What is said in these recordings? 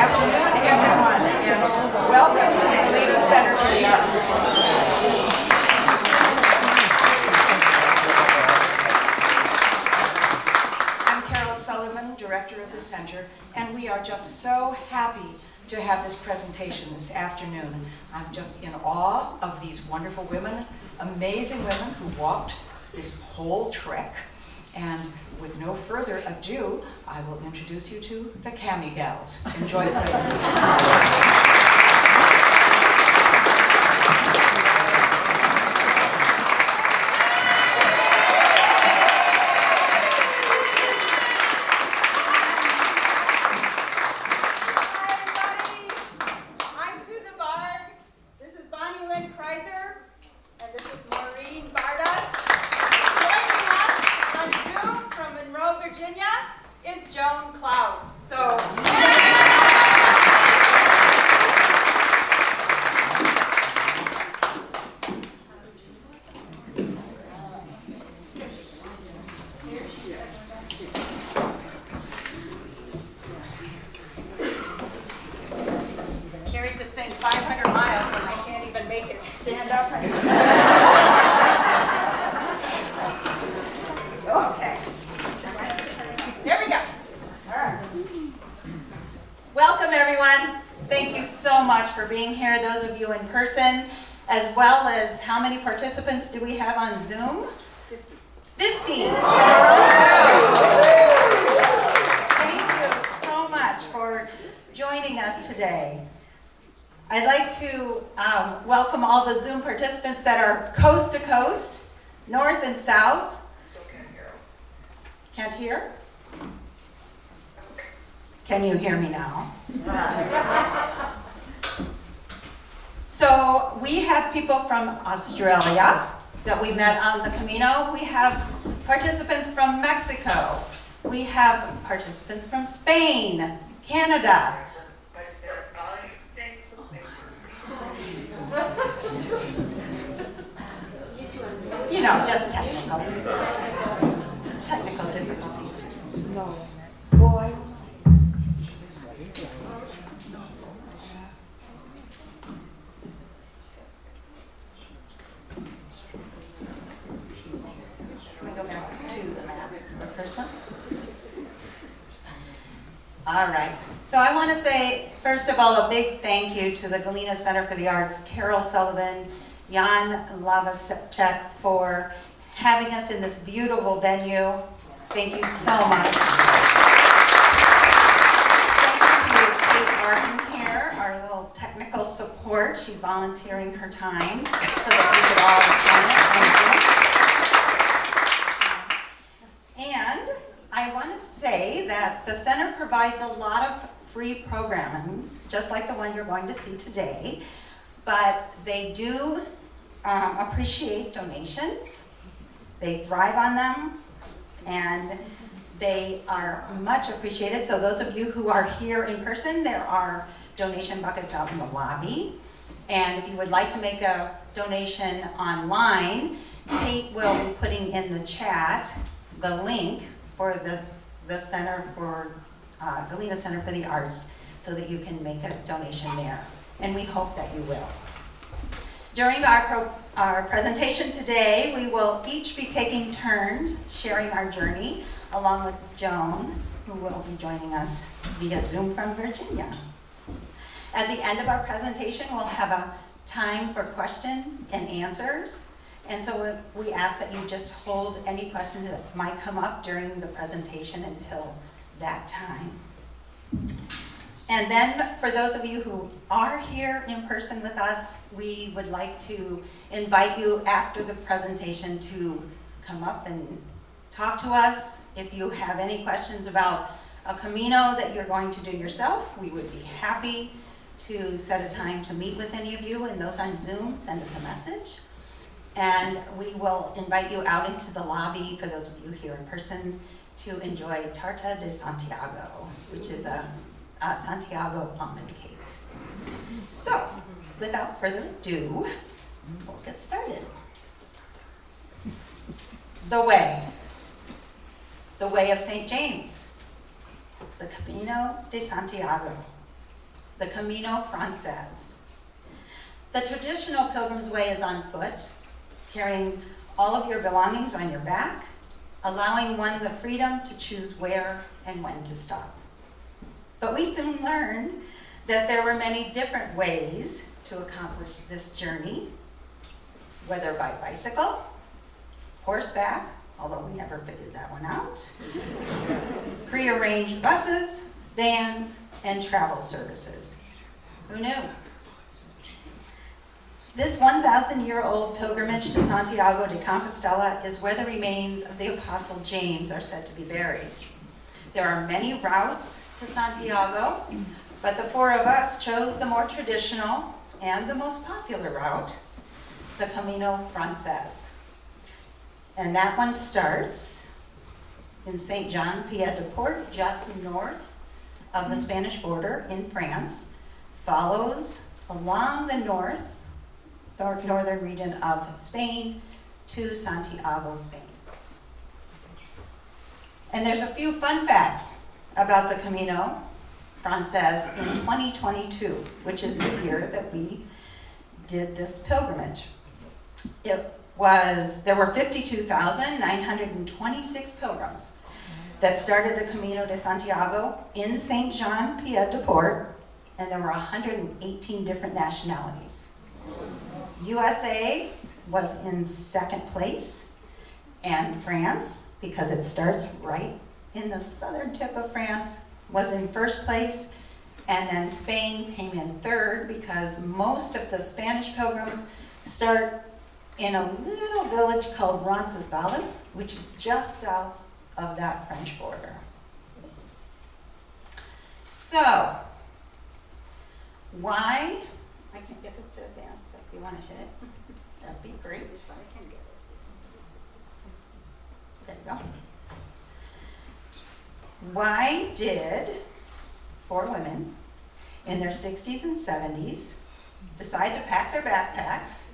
afternoon, everyone, and welcome to the Galena Center for the Arts. I'm Carol Sullivan, director of the center, and we are just so happy to have this presentation this afternoon. I'm just in awe of these wonderful women, amazing women who walked this whole trek. And with no further ado, I will introduce you to the Cami Gals. Enjoy the presentation. Bonnielynn Kreiser, and this is Maureen Bardusk. Joining us on Zoom from Monroe, Virginia, is Joan Klaus. So, carried this thing 500 miles and I can't even make it stand up. Okay. There we go. All right. Welcome, everyone. Thank you so much for being here, those of you in person, as well as how many participants do we have on Zoom? 50. Thank you so much for joining us today. I'd like to welcome all the Zoom participants that are coast to coast, north and south. Still can't hear. Can't hear? Can you hear me now? So we have people from Australia that we met on the Camino. We have participants from Mexico. We have participants from Spain, Canada. You know, just technical difficulties. No. Boy. Can we go back to the map, the first one? All right. So I want to say, first of all, a big thank you to the Galena Center for the Arts, Carol Sullivan, Joan Klaus for having us in this beautiful venue. Thank you so much. Thank you to Kate Barg here, our little technical support. She's volunteering her time so that we could all join it. And I wanted to say that the center provides a lot of free programming, just like the one you're going to see today, but they do appreciate donations. They thrive on them, and they are much appreciated. So those of you who are here in person, there are donation buckets out in the lobby. And if you would like to make a donation online, Kate will be putting in the chat the link for the Center for Galena Center for the Arts, so that you can make a donation there. And we hope that you will. During our presentation today, we will each be taking turns sharing our journey, along with Joan, who will be joining us via Zoom from Virginia. At the end of our presentation, we'll have a time for questions and answers. And so we ask that you just hold any questions that might come up during the presentation until that time. And then for those of you who are here in person with us, we would like to invite you after the presentation to come up and talk to us. If you have any questions about a Camino that you're going to do yourself, we would be happy to set a time to meet with any of you, and those on Zoom, send us a message. And we will invite you out into the lobby, for those of you here in person, to enjoy Tarta de Santiago, which is a Santiago almond cake. So, without further ado, we'll get started. The way of St. James, the Camino de Santiago. the Camino Frances. The traditional Pilgrim's Way is on foot, carrying all of your belongings on your back, allowing one the freedom to choose where and when to stop. But we soon learned that there were many different ways to accomplish this journey, whether by bicycle, horseback, although we never figured that one out, prearranged buses, vans, and travel services. Who knew? This 1,000-year-old pilgrimage to Santiago de Compostela is where the remains of the Apostle James are said to be buried. There are many routes to Santiago, but the four of us chose the more traditional and the most popular route, the Camino Frances. And that one starts in Saint Jean Pied de Port, just north of the Spanish border in France, follows along the northern region of Spain to Santiago, Spain. And there's a few fun facts about the Camino Frances in 2022, which is the year that we did this pilgrimage. There were 52,926 pilgrims that started the Camino de Santiago in Saint Jean Pied de Port, and there were 118 different nationalities. USA was in second place, and France, because it starts right in the southern tip of France, was in first place, and then Spain came in third because most of the Spanish pilgrims start in a little village called Roncesvalles, which is just south of that French border. So, why? I can get this to advance if you want to hit it. That'd be great. There you go. Why did 4 women in their 60s and 70s decide to pack their backpacks,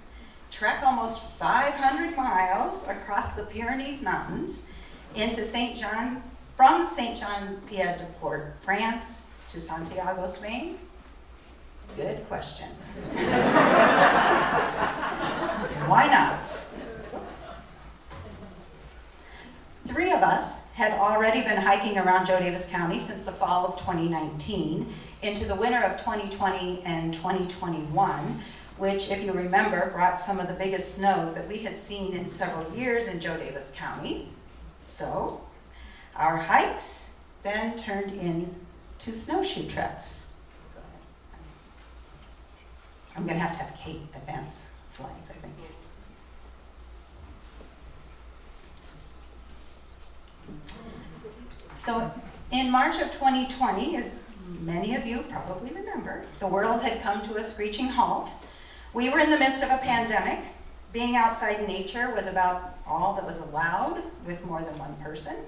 trek almost 500 miles across the Pyrenees mountains into from Saint Jean Pied de Port, France, to Santiago, Spain? Good question. Why not? 3 of us had already been hiking around Joe Davis County since the fall of 2019 into the winter of 2020 and 2021, which, if you remember, brought some of the biggest snows that we had seen in several years in Joe Davis County. So, our hikes then turned into snowshoe treks. I'm going to have Kate advance slides, I think. So in March of 2020, as many of you probably remember, the world had come to a screeching halt. We were in the midst of a pandemic. Being outside nature was about all that was allowed with more than one person.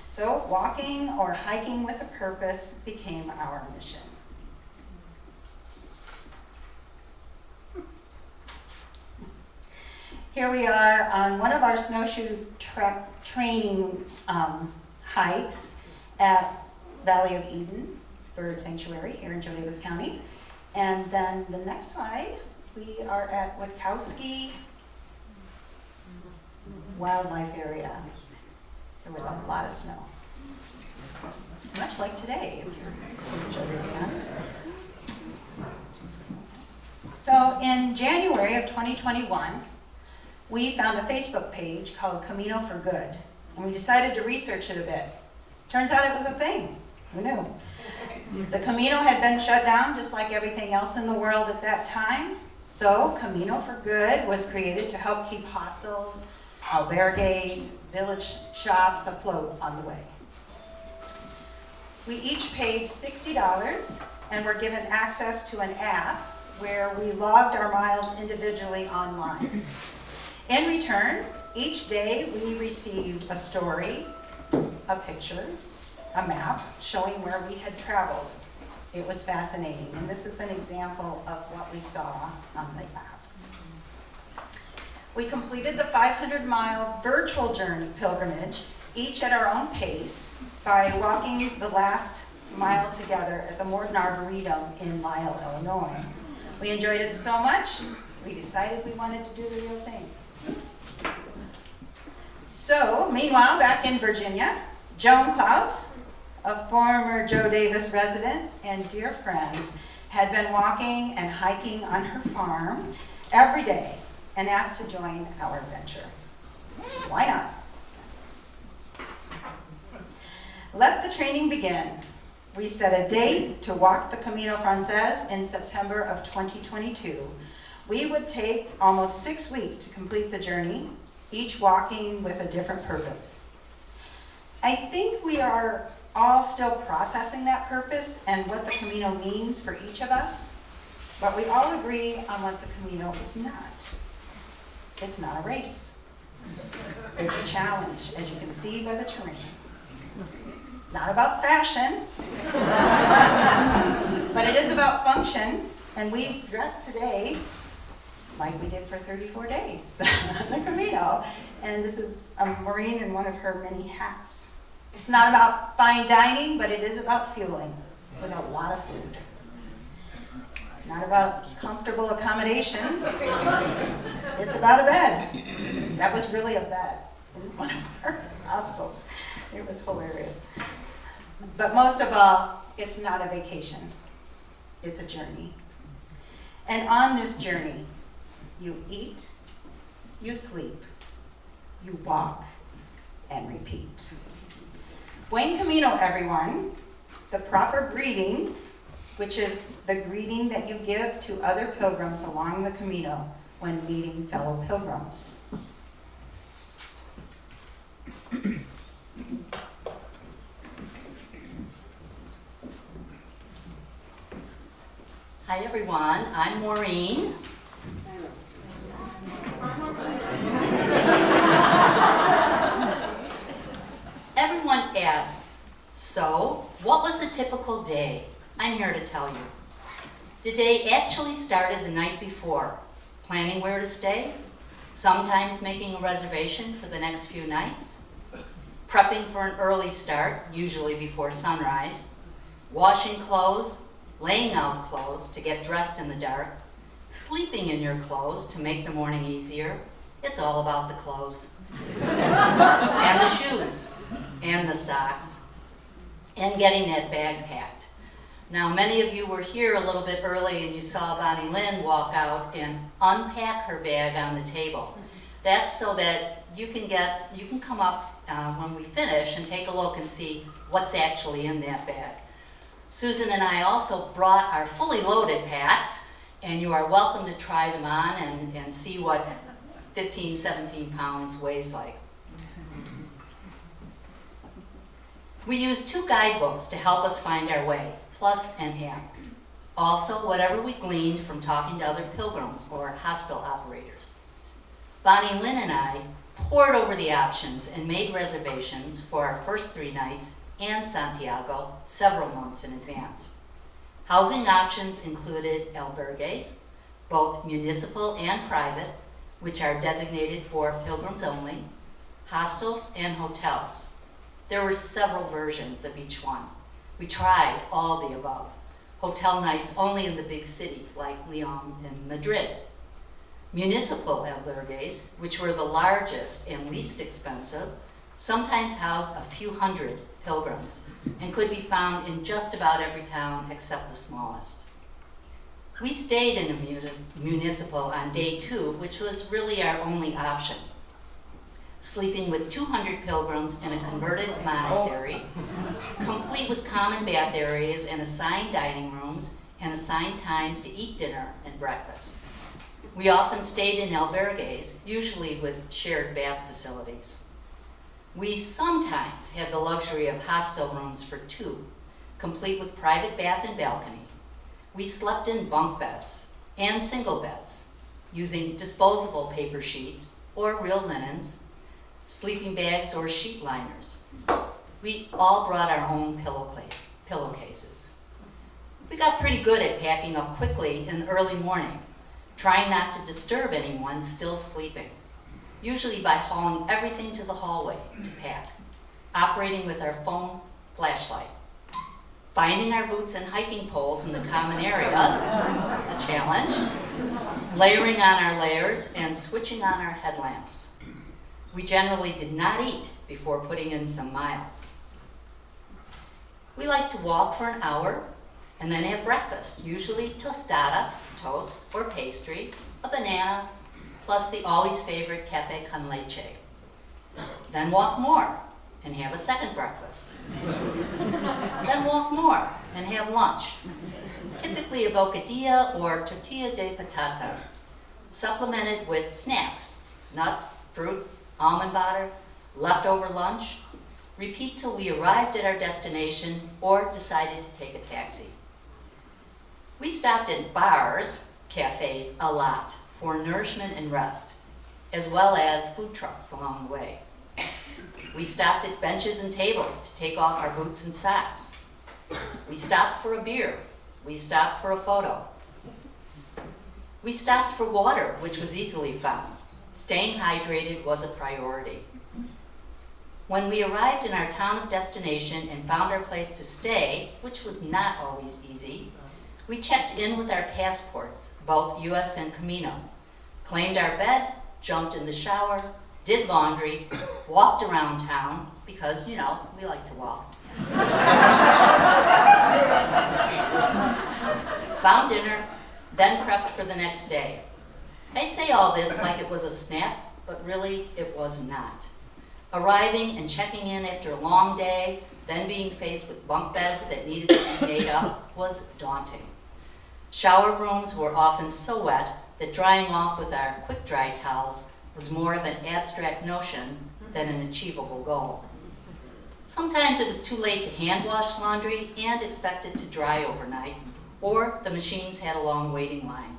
So walking or hiking with a purpose became our mission. Here we are on one of our snowshoe training hikes at Valley of Eden Bird Sanctuary here in Joe Davis County. And then the next slide, we are at Witkowski Wildlife Area. There was a lot of snow. Much like today, if you're in Joe Davis County. So in January of 2021, we found a Facebook page called Camino for Good, and we decided to research it a bit. Turns out it was a thing. Who knew? The Camino had been shut down just like everything else in the world at that time. So Camino for Good was created to help keep hostels, albergues, village shops afloat on the way. We each paid $60 and were given access to an app where we logged our miles individually online. In return, each day we received a story, a picture, a map showing where we had traveled. It was fascinating, and this is an example of what we saw on the app. We completed the 500-mile virtual journey pilgrimage, each at our own pace, by walking the last mile together at the Morton Arboretum in Lisle, Illinois. We enjoyed it so much, we decided we wanted to do the real thing. So, meanwhile, back in Virginia, Joan Klaus, a former Joe Davis resident and dear friend, had been walking and hiking on her farm every day and asked to join our adventure. Why not? Let the training begin. We set a date to walk the Camino Frances in September of 2022. We would take almost 6 weeks to complete the journey, each walking with a different purpose. I think we are all still processing that purpose and what the Camino means for each of us, but we all agree on what the Camino is not. It's not a race. It's a challenge, as you can see by the terrain. Not about fashion, but it is about function, and we dressed today like we did for 34 days on the Camino, and this is Maureen in one of her many hats. It's not about fine dining, but it is about fueling with a lot of food. It's not about comfortable accommodations. It's about a bed. That was really a bed in one of our hostels. It was hilarious. But most of all, it's not a vacation. It's a journey. And on this journey, you eat, you sleep, you walk, and repeat. Buen Camino, everyone. The proper greeting, which is the greeting that you give to other pilgrims along the Camino when meeting fellow pilgrims. Hi everyone, I'm Maureen. Everyone asks, so what was a typical day? I'm here to tell you. The day actually started the night before, planning where to stay, sometimes making a reservation for the next few nights, prepping for an early start, usually before sunrise, washing clothes, laying out clothes to get dressed in the dark, sleeping in your clothes to make the morning easier. It's all about the clothes. And the shoes, and the socks, and getting that bag packed. Now, many of you were here a little bit early and you saw Bonnielynn walk out and unpack her bag on the table. That's so that you can come up when we finish and take a look and see what's actually in that bag. Susan and I also brought our fully loaded packs, and you are welcome to try them on and see what 15, 17 pounds weighs like. We used 2 guidebooks to help us find our way, plus an app. Also, whatever we gleaned from talking to other pilgrims or hostel operators. Bonnielynn and I pored over the options and made reservations for our first 3 nights and Santiago several months in advance. Housing options included albergues, both municipal and private, which are designated for pilgrims only, hostels, and hotels. There were several versions of each one. We tried all the above. Hotel nights only in the big cities like Lyon and Madrid. Municipal albergues, which were the largest and least expensive, sometimes housed a few hundred pilgrims and could be found in just about every town except the smallest. We stayed in a municipal on day 2, which was really our only option. Sleeping with 200 pilgrims in a converted monastery, complete with common bath areas and assigned dining rooms and assigned times to eat dinner and breakfast. We often stayed in albergues, usually with shared bath facilities. We sometimes had the luxury of hostel rooms for 2, complete with private bath and balcony. We slept in bunk beds and single beds, using disposable paper sheets or real linens, sleeping bags or sheet liners. We all brought our own pillowcases. We got pretty good at packing up quickly in the early morning, trying not to disturb anyone still sleeping, usually by hauling everything to the hallway to pack, operating with our phone flashlight. finding our boots and hiking poles in the common area, a challenge, layering on our layers, and switching on our headlamps. We generally did not eat before putting in some miles. We like to walk for an hour and then have breakfast, usually tostada, toast, or pastry, a banana, plus the always favorite cafe con leche. Then walk more and have a second breakfast. Then walk more and have lunch, typically a bocadilla or tortilla de patata, supplemented with snacks, nuts, fruit, almond butter, leftover lunch. Repeat till we arrived at our destination or decided to take a taxi. We stopped at bars, cafes, a lot for nourishment and rest, as well as food trucks along the way. We stopped at benches and tables to take off our boots and socks. We stopped for a beer. We stopped for a photo. We stopped for water, which was easily found. Staying hydrated was a priority. When we arrived in our town of destination and found our place to stay, which was not always easy, we checked in with our passports, both US and Camino, claimed our bed, jumped in the shower, did laundry, walked around town, because, you know, we like to walk. Found dinner, then prepped for the next day. I say all this like it was a snap, but really it was not. Arriving and checking in after a long day, then being faced with bunk beds that needed to be made up was daunting. Shower rooms were often so wet that drying off with our quick dry towels was more of an abstract notion than an achievable goal. Sometimes it was too late to hand wash laundry and expect it to dry overnight, or the machines had a long waiting line.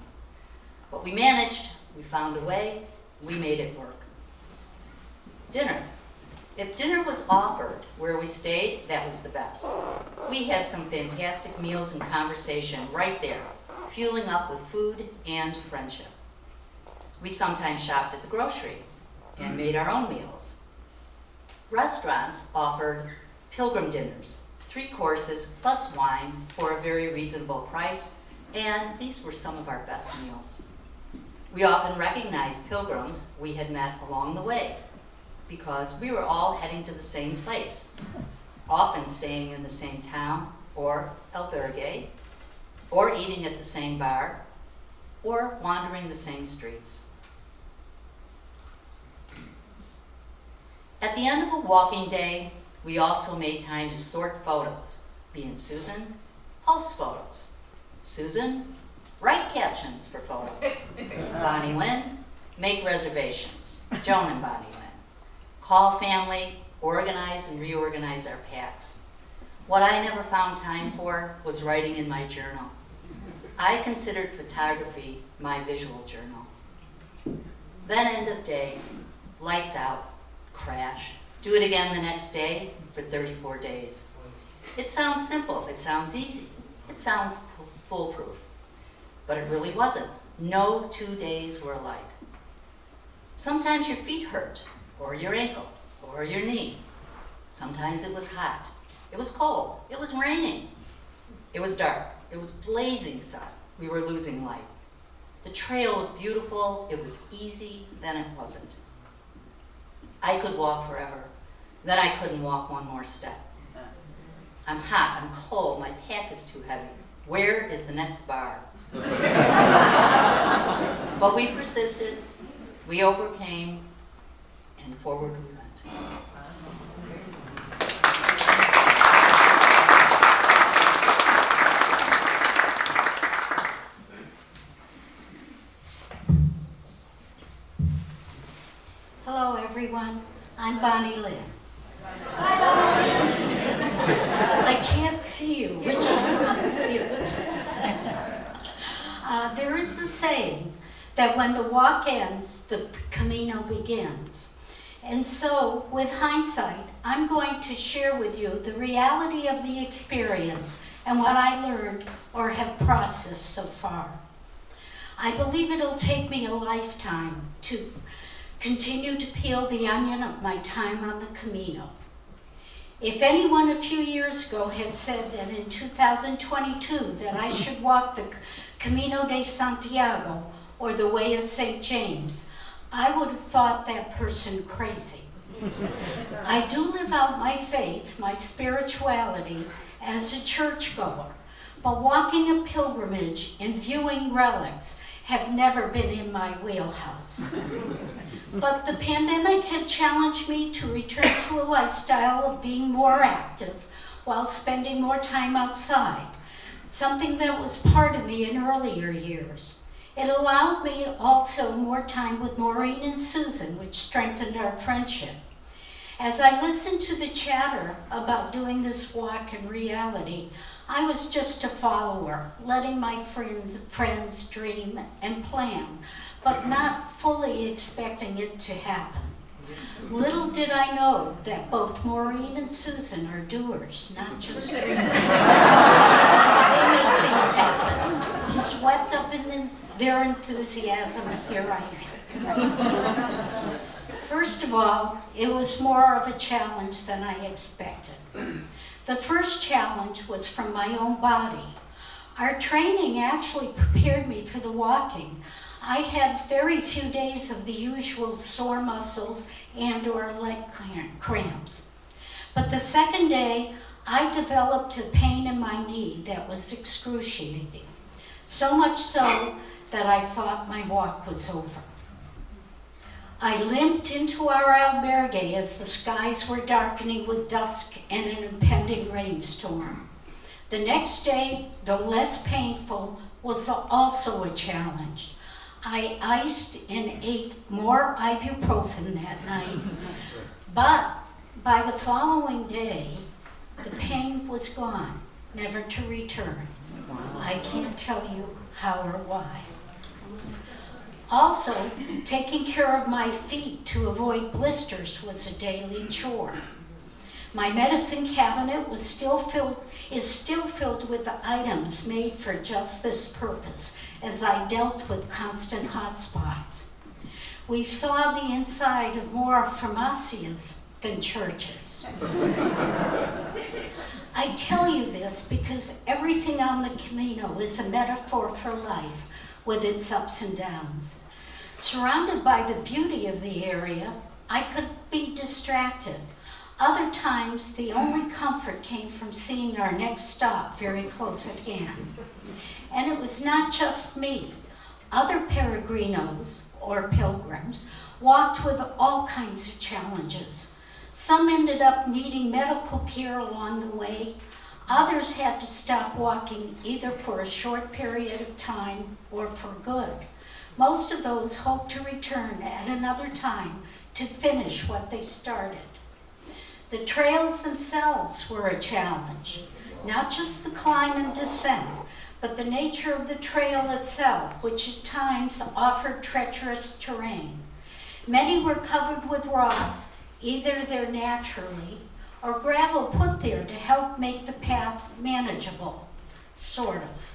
But we managed, we found a way, we made it work. Dinner. If dinner was offered where we stayed, that was the best. We had some fantastic meals and conversation right there, fueling up with food and friendship. We sometimes shopped at the grocery and made our own meals. Restaurants offered pilgrim dinners, 3 courses plus wine for a very reasonable price, and these were some of our best meals. We often recognized pilgrims we had met along the way because we were all heading to the same place, often staying in the same town or albergue, or eating at the same bar, or wandering the same streets. At the end of a walking day, we also made time to sort photos. Me and Susan, post photos. Susan, write captions for photos. Bonnielynn, make reservations. Joan and Bonnielynn. Call family, organize and reorganize our packs. What I never found time for was writing in my journal. I considered photography my visual journal. Then end of day, lights out, crash, do it again the next day for 34 days. It sounds simple, it sounds easy, it sounds foolproof, but it really wasn't. No 2 days were alike. Sometimes your feet hurt, or your ankle, or your knee. Sometimes it was hot, it was cold, it was raining, it was dark, it was blazing sun, we were losing light. The trail was beautiful, it was easy, then it wasn't. I could walk forever, then I couldn't walk one more step. I'm hot, I'm cold, my pack is too heavy. Where is the next bar? But we persisted, we overcame, and forward we went. Hello, everyone. I'm Bonnielynn. I can't see you. Which there is a saying that when the walk ends, the Camino begins. And so, with hindsight, I'm going to share with you the reality of the experience and what I learned or have processed so far. I believe it'll take me a lifetime to continue to peel the onion of my time on the Camino. If anyone a few years ago had said that in 2022 that I should walk the Camino de Santiago, or the Way of St. James, I would have thought that person crazy. I do live out my faith, my spirituality, as a churchgoer, but walking a pilgrimage and viewing relics have never been in my wheelhouse. But the pandemic had challenged me to return to a lifestyle of being more active while spending more time outside, something that was part of me in earlier years. It allowed me also more time with Maureen and Susan, which strengthened our friendship. As I listened to the chatter about doing this walk in reality, I was just a follower, letting my friends dream and plan, but not fully expecting it to happen. Little did I know that both Maureen and Susan are doers, not just dreamers. They make things happen. Swept up in their enthusiasm, here I am. First of all, it was more of a challenge than I expected. The first challenge was from my own body. Our training actually prepared me for the walking. I had very few days of the usual sore muscles and/or leg cramps. But the second day, I developed a pain in my knee that was excruciating. So much so that I thought my walk was over. I limped into our albergue as the skies were darkening with dusk and an impending rainstorm. The next day, though less painful, was also a challenge. I iced and ate more ibuprofen that night, but by the following day, the pain was gone, never to return. I can't tell you how or why. Also, taking care of my feet to avoid blisters was a daily chore. My medicine cabinet is still filled with the items made for just this purpose, as I dealt with constant hot spots. We saw the inside of more pharmacias than churches. I tell you this because everything on the Camino is a metaphor for life, with its ups and downs. Surrounded by the beauty of the area, I could be distracted. Other times, the only comfort came from seeing our next stop very close at hand. And it was not just me. Other peregrinos, or pilgrims, walked with all kinds of challenges. Some ended up needing medical care along the way. Others had to stop walking either for a short period of time or for good. Most of those hoped to return at another time to finish what they started. The trails themselves were a challenge, not just the climb and descent, but the nature of the trail itself, which at times offered treacherous terrain. Many were covered with rocks, either there naturally or gravel put there to help make the path manageable, sort of.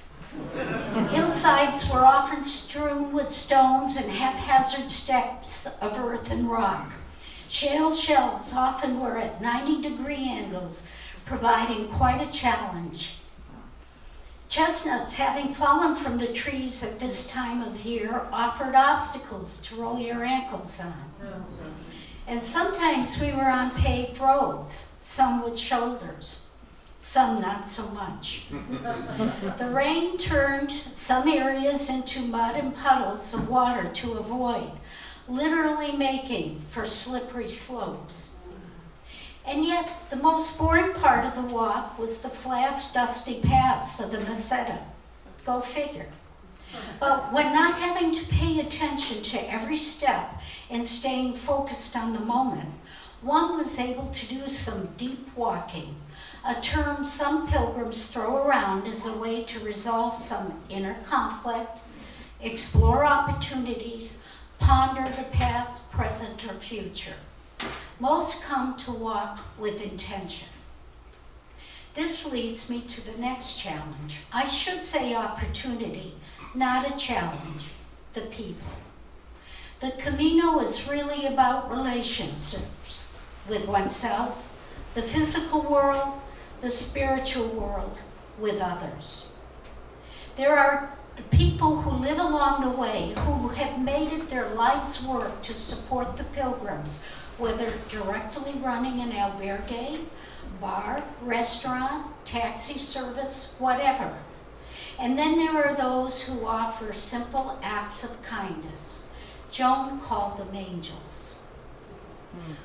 Hillsides were often strewn with stones and haphazard steps of earth and rock. Shale shelves often were at 90-degree angles, providing quite a challenge. Chestnuts, having fallen from the trees at this time of year, offered obstacles to roll your ankles on. And sometimes we were on paved roads, some with shoulders, some not so much. The rain turned some areas into mud and puddles of water to avoid, literally making for slippery slopes. And yet, the most boring part of the walk was the flat, dusty paths of the Meseta. Go figure. But when not having to pay attention to every step and staying focused on the moment, one was able to do some deep walking, a term some pilgrims throw around as a way to resolve some inner conflict, explore opportunities, ponder the past, present, or future. Most come to walk with intention. This leads me to the next challenge. I should say opportunity, not a challenge, the people. The Camino is really about relationships with oneself, the physical world, the spiritual world with others. There are the people who live along the way who have made it their life's work to support the pilgrims, whether directly running an albergue, bar, restaurant, taxi service, whatever. And then there are those who offer simple acts of kindness. Joan called them angels.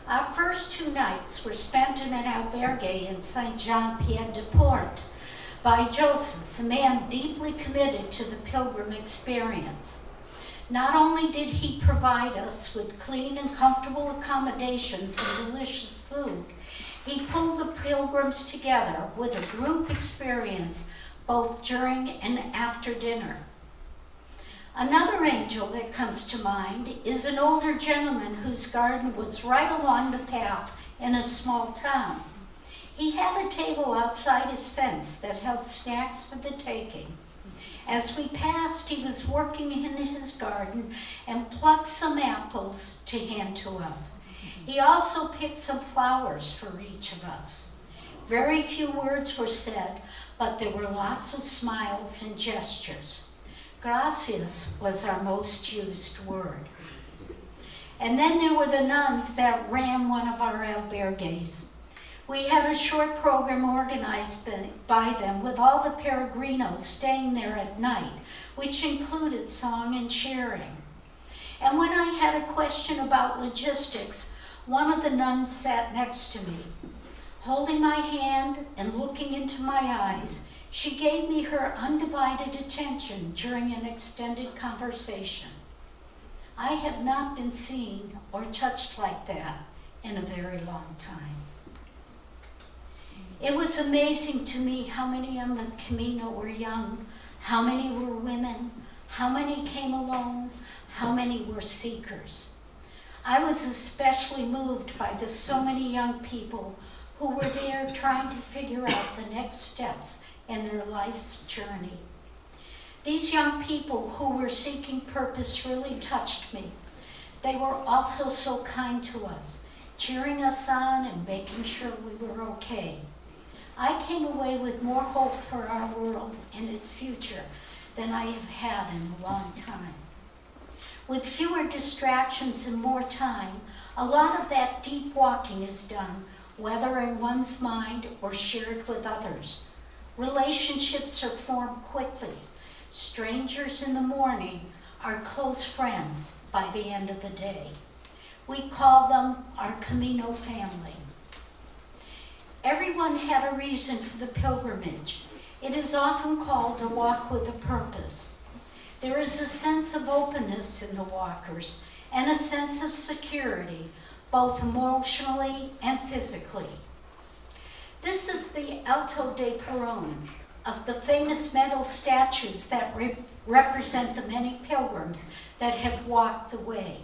Our first 2 nights were spent in an albergue in Saint-Jean-Pied-de-Port by Joseph, a man deeply committed to the pilgrim experience. Not only did he provide us with clean and comfortable accommodations and delicious food, he pulled the pilgrims together with a group experience both during and after dinner. Another angel that comes to mind is an older gentleman whose garden was right along the path in a small town. He had a table outside his fence that held snacks for the taking. As we passed, he was working in his garden and plucked some apples to hand to us. He also picked some flowers for each of us. Very few words were said, but there were lots of smiles and gestures. Gracias was our most used word. And then there were the nuns that ran one of our albergues. We had a short program organized by them with all the peregrinos staying there at night, which included song and sharing. And when I had a question about logistics, one of the nuns sat next to me. Holding my hand and looking into my eyes, she gave me her undivided attention during an extended conversation. I have not been seen or touched like that in a very long time. It was amazing to me how many on the Camino were young, how many were women, how many came alone, how many were seekers. I was especially moved by the so many young people who were there trying to figure out the next steps in their life's journey. These young people who were seeking purpose really touched me. They were also so kind to us, cheering us on and making sure we were okay. I came away with more hope for our world and its future than I have had in a long time. With fewer distractions and more time, a lot of that deep walking is done, whether in one's mind or shared with others. Relationships are formed quickly. Strangers in the morning are close friends by the end of the day. We call them our Camino family. Everyone had a reason for the pilgrimage. It is often called a walk with a purpose. There is a sense of openness in the walkers and a sense of security, both emotionally and physically. This is the Alto de Perón, of the famous metal statues that represent the many pilgrims that have walked the way.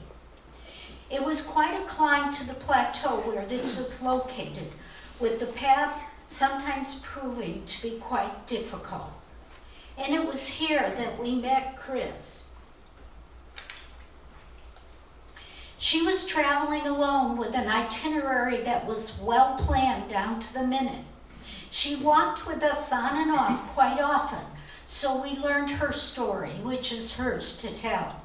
It was quite a climb to the plateau where this was located, with the path sometimes proving to be quite difficult. And it was here that we met Chris. She was traveling alone with an itinerary that was well planned down to the minute. She walked with us on and off quite often, so we learned her story, which is hers to tell.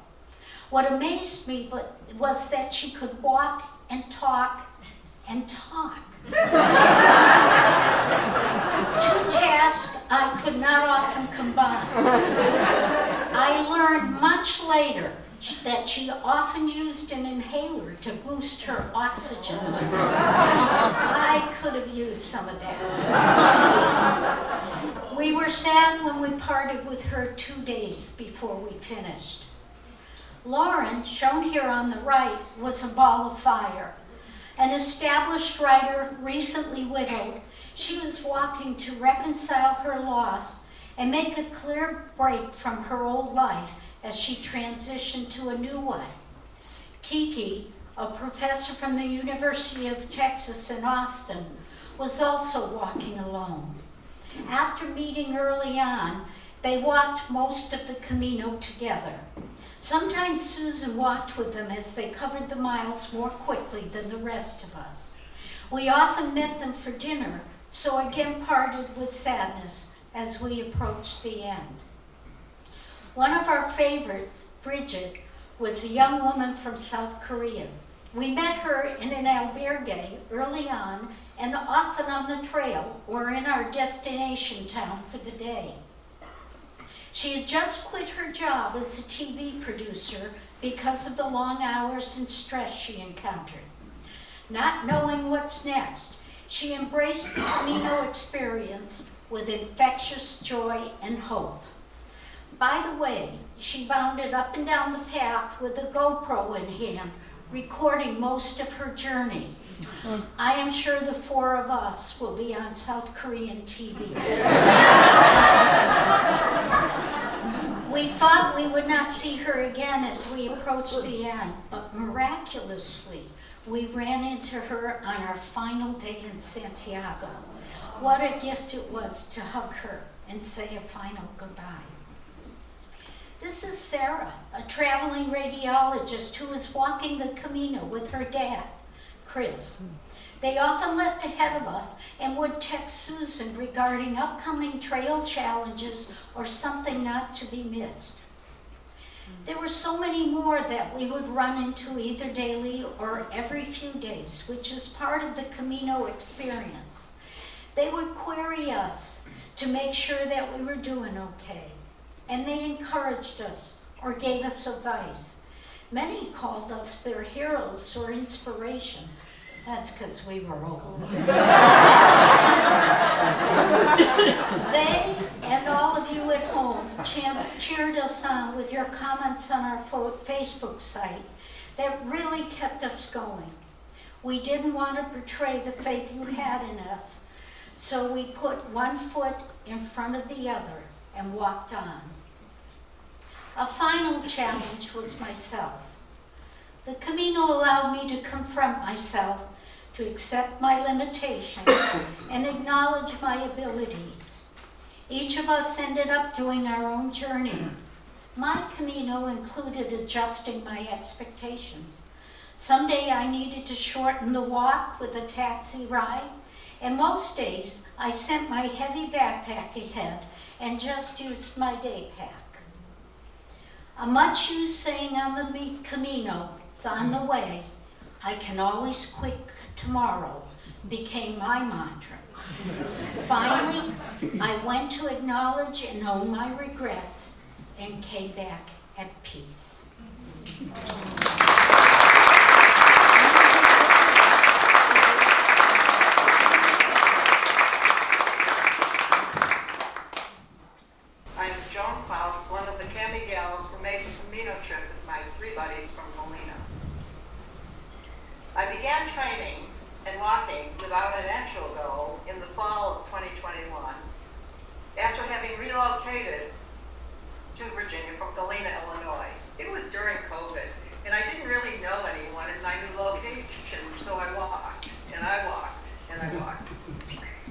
What amazed me was that she could walk and talk and talk. Two tasks I could not often combine. I learned much later that she often used an inhaler to boost her oxygen level. I could have used some of that. We were sad when we parted with her 2 days before we finished. Lauren, shown here on the right, was a ball of fire. An established writer, recently widowed, she was walking to reconcile her loss and make a clear break from her old life as she transitioned to a new one. Kiki, a professor from the University of Texas in Austin, was also walking alone. After meeting early on, they walked most of the Camino together. Sometimes Susan walked with them as they covered the miles more quickly than the rest of us. We often met them for dinner, so again parted with sadness as we approached the end. One of our favorites, Bridget, was a young woman from South Korea. We met her in an albergue early on and often on the trail or in our destination town for the day. She had just quit her job as a TV producer because of the long hours and stress she encountered. Not knowing what's next, she embraced the Camino experience with infectious joy and hope. By the way, she bounded up and down the path with a GoPro in hand, recording most of her journey. I am sure the four of us will be on South Korean TV. We thought we would not see her again as we approached the end, but miraculously, we ran into her on our final day in Santiago. What a gift it was to hug her and say a final goodbye. This is Sarah, a traveling radiologist who is walking the Camino with her dad, Chris. They often left ahead of us and would text Susan regarding upcoming trail challenges or something not to be missed. There were so many more that we would run into either daily or every few days, which is part of the Camino experience. They would query us to make sure that we were doing okay. And they encouraged us or gave us advice. Many called us their heroes or inspirations. That's because we were old. They and all of you at home cheered us on with your comments on our Facebook site that really kept us going. We didn't want to betray the faith you had in us, so we put one foot in front of the other and walked on. A final challenge was myself. The Camino allowed me to confront myself, to accept my limitations, and acknowledge my abilities. Each of us ended up doing our own journey. My Camino included adjusting my expectations. Someday I needed to shorten the walk with a taxi ride, and most days I sent my heavy backpack ahead and just used my day pack. A much used saying on the Camino, on the way, I can always quit tomorrow, became my mantra. Finally, I went to acknowledge and own my regrets and came back at peace. I'm Joan Klaus, one of the Cami gals who made the Camino trip with my three buddies from Galena. I began training and walking without an actual goal in the fall of 2021 after having relocated to Virginia from Galena, Illinois. It was during COVID, and I didn't really know anyone in my new location, so I walked, and I walked, and I walked.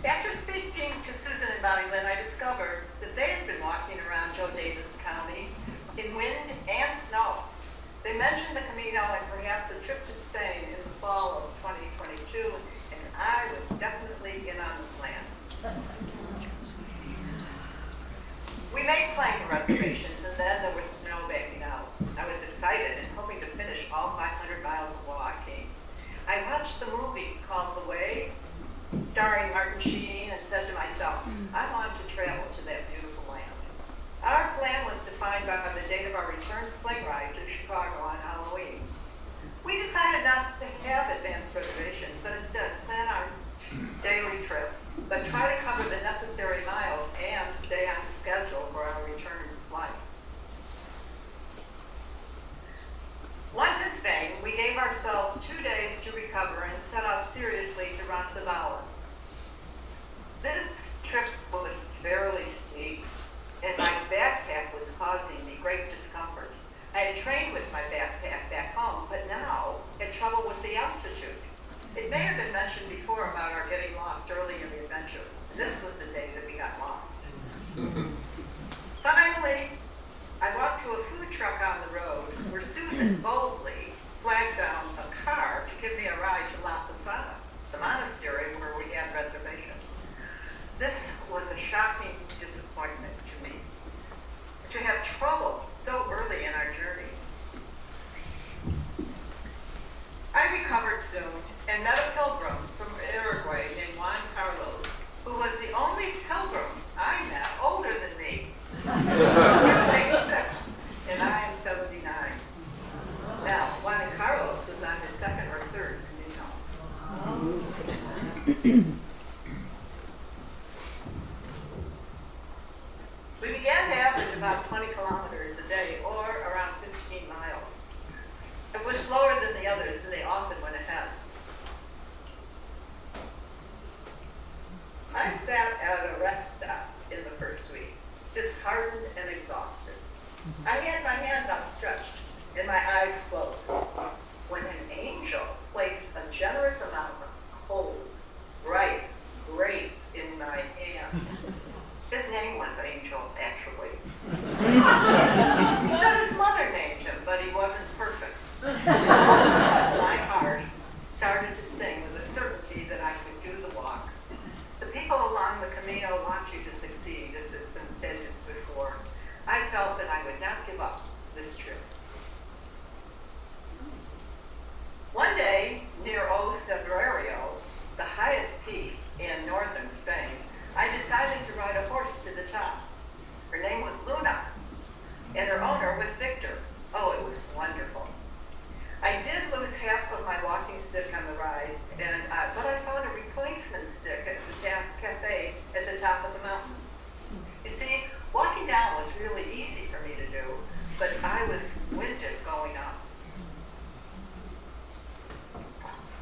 After speaking to Susan and Bonnielynn, I discovered that they had been walking around Joe Davis County in wind and snow. They mentioned the Camino and perhaps a trip to Spain in the fall of 2022, and I was definitely in on the plan. We made plane reservations, and then there was snow backing out. I was excited and hoping to finish all 500 miles of walking. I watched the movie called The Way, starring Martin Sheen, and said to myself, I want to travel to that beautiful land. Our plan was to find out the date of our return plane ride to Chicago on Halloween. We decided not to have advanced reservations, but instead plan our daily trip, but try to cover the necessary miles and stay on schedule for our return flight. Once in Spain, we gave ourselves 2 days to recover and set out seriously to Roncesvalles. This trip was fairly steep, and my backpack was causing me great discomfort. I had trained with my backpack back home, but now had trouble with the altitude. It may have been mentioned before about our getting lost early in the adventure. This was the day that we got lost. Finally, I walked to a food truck on the road where Susan boldly flagged down a car to give me a ride to La Posada, the monastery This was a shocking disappointment to me. To have trouble so early in our journey. I recovered soon and met a pilgrim from Uruguay named Joan Klaus, who was the only pilgrim I met older than me. He's 86, and I am 79. Now, Joan Klaus was on his second or third Camino. We began to average about 20 kilometers a day, or around 15 miles. It was slower than the others, and they often went ahead. I sat at a rest stop in the first week, disheartened and exhausted. I had my hands outstretched and my eyes closed, when an angel placed a generous amount of cold, ripe grapes in my hand. His name was Angel, actually. He said his mother named him, but he wasn't perfect. My heart started to sing with the certainty that I could do the walk. The people along the Camino want you to succeed, as has been stated before. I felt that I would not give up this trip. One day, near O Cebrario, the highest peak in northern Spain, I decided to ride a horse to the top. Her name was Luna, and her owner was Victor. Oh, it was wonderful. I did lose half of my walking stick on the ride, but I found a replacement stick at the cafe at the top of the mountain. You see, walking down was really easy for me to do, but I was winded going up.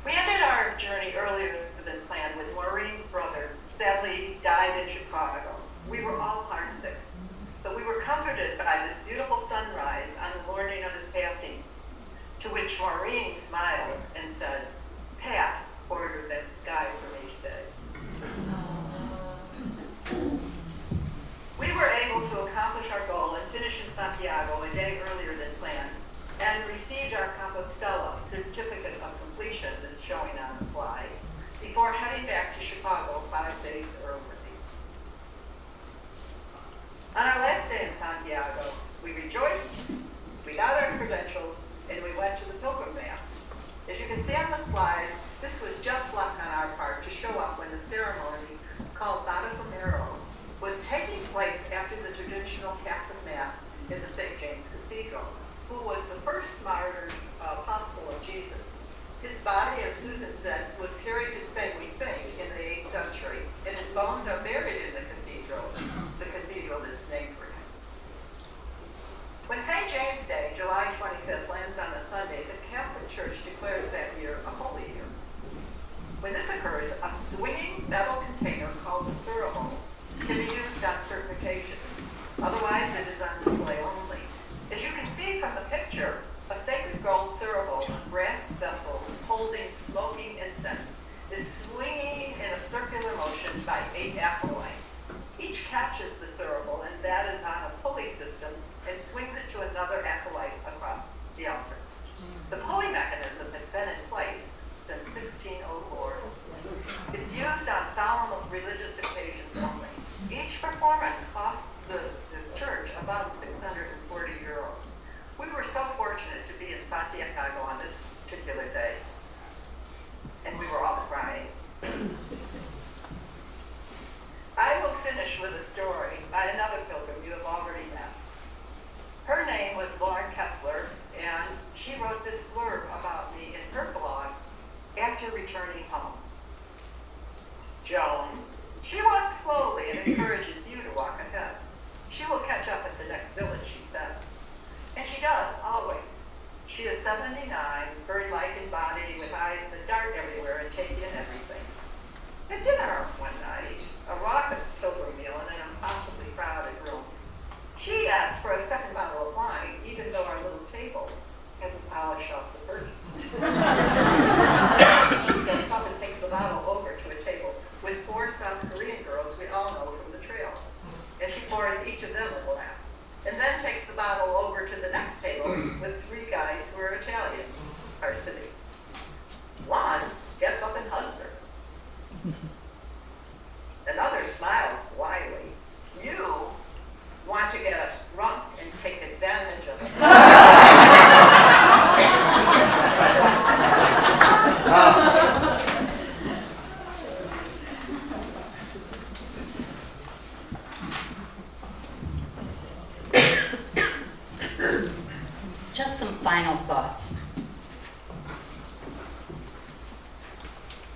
We ended our journey earlier than planned with Maureen's brother. Sadly, he died in Chicago. We were all heartsick, but we were comforted by this beautiful sunrise on the morning of his passing, to which Maureen smiled and said, "Pat ordered that sky for me today." We were able to accomplish our goal and finish in Santiago a day earlier than planned, and received our Compostela certificate of completion that's showing on the slide, before heading back to Chicago 5 days early. On our last day in Santiago, we rejoiced, we got our credentials, and we went to the pilgrim mass. As you can see on the slide, this was just luck on our part to show up when the ceremony, called Barg, was taking place after the traditional Catholic Mass in the St. James Cathedral, who was the first martyred apostle of Jesus. His body, as Susan said, was carried to Spain, we think, in the 8th century, and his bones are buried in the cathedral that's named for him. When St. James Day, July 25th, lands on a Sunday, the Catholic Church declares that year a holy year. When this occurs, a swinging metal container called the thurible can be used on certain occasions. Otherwise, it is on display only. As you can see from the picture, a sacred gold thurible, brass vessels holding smoking incense, is swinging in a circular motion by 8 acolytes. Each catches the thurible, and that is on a pulley system, and swings it to another acolyte across the altar. The pulley mechanism has been in place since 1604. It's used on solemn religious occasions only. Each performance costs the church about 640 euros. We were so fortunate to be in Santiago on this particular day, and we were all crying. I will finish with a story by another pilgrim you have already met. Her name was Lauren Kessler, and she wrote this blurb about me in her blog after returning home. Joan, she walks slowly and encourages you to walk ahead. She will catch up at the next village, she says. And she does, always. She is 79, bird-like in body, with eyes that dart everywhere and take in everything. At dinner one night, a raucous pilgrim meal in an impossibly crowded room, she asked for a second bottle of wine, even though our little table hadn't polished off the first. She gets up and takes the bottle over to a table with 4 South Korean girls we all know from the trail. And she pours each of them a glass, and then takes the bottle over to the next table with 3 guys who are Italian, our city. One gets up and hugs her. Another smiles us drunk and take advantage of us. Just some final thoughts.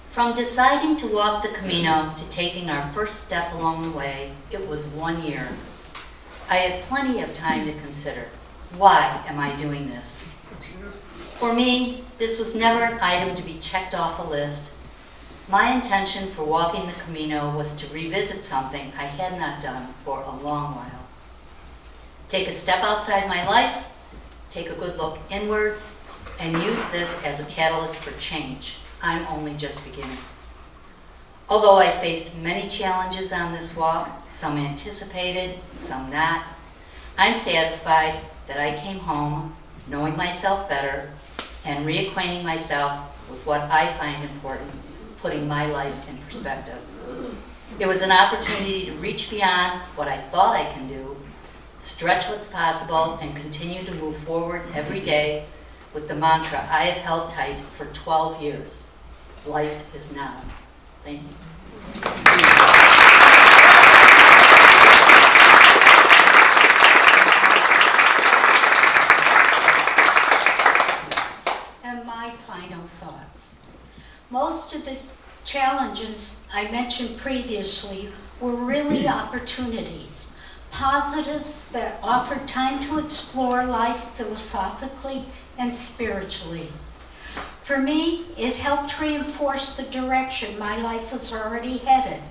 From deciding to walk the Camino to taking our first step along the way, it was 1 year. I had plenty of time to consider, why am I doing this? For me, this was never an item to be checked off a list. My intention for walking the Camino was to revisit something I had not done for a long while. Take a step outside my life, take a good look inwards, and use this as a catalyst for change. I'm only just beginning. Although I faced many challenges on this walk, some anticipated, some not, I'm satisfied that I came home knowing myself better and reacquainting myself with what I find important, putting my life in perspective. It was an opportunity to reach beyond what I thought I can do, stretch what's possible, and continue to move forward every day with the mantra I have held tight for 12 years. Life is now. Thank you. And my final thoughts. Most of the challenges I mentioned previously were really opportunities, positives that offered time to explore life philosophically and spiritually. For me, it helped reinforce the direction my life was already headed.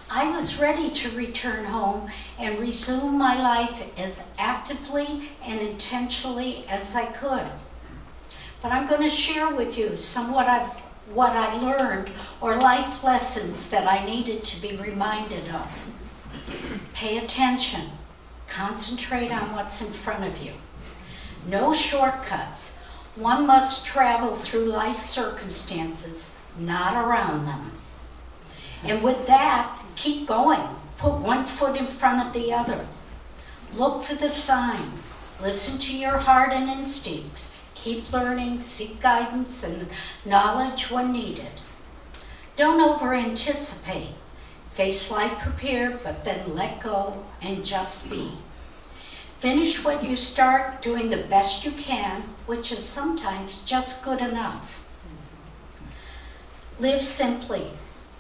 I was ready to return home and resume my life as actively and intentionally as I could. But I'm going to share with you what I learned or life lessons that I needed to be reminded of. Pay attention. Concentrate on what's in front of you. No shortcuts. One must travel through life's circumstances, not around them. And with that, keep going. Put one foot in front of the other. Look for the signs. Listen to your heart and instincts. Keep learning, seek guidance and knowledge when needed. Don't over-anticipate. Face life prepared, but then let go and just be. Finish what you start, doing the best you can, which is sometimes just good enough. Live simply.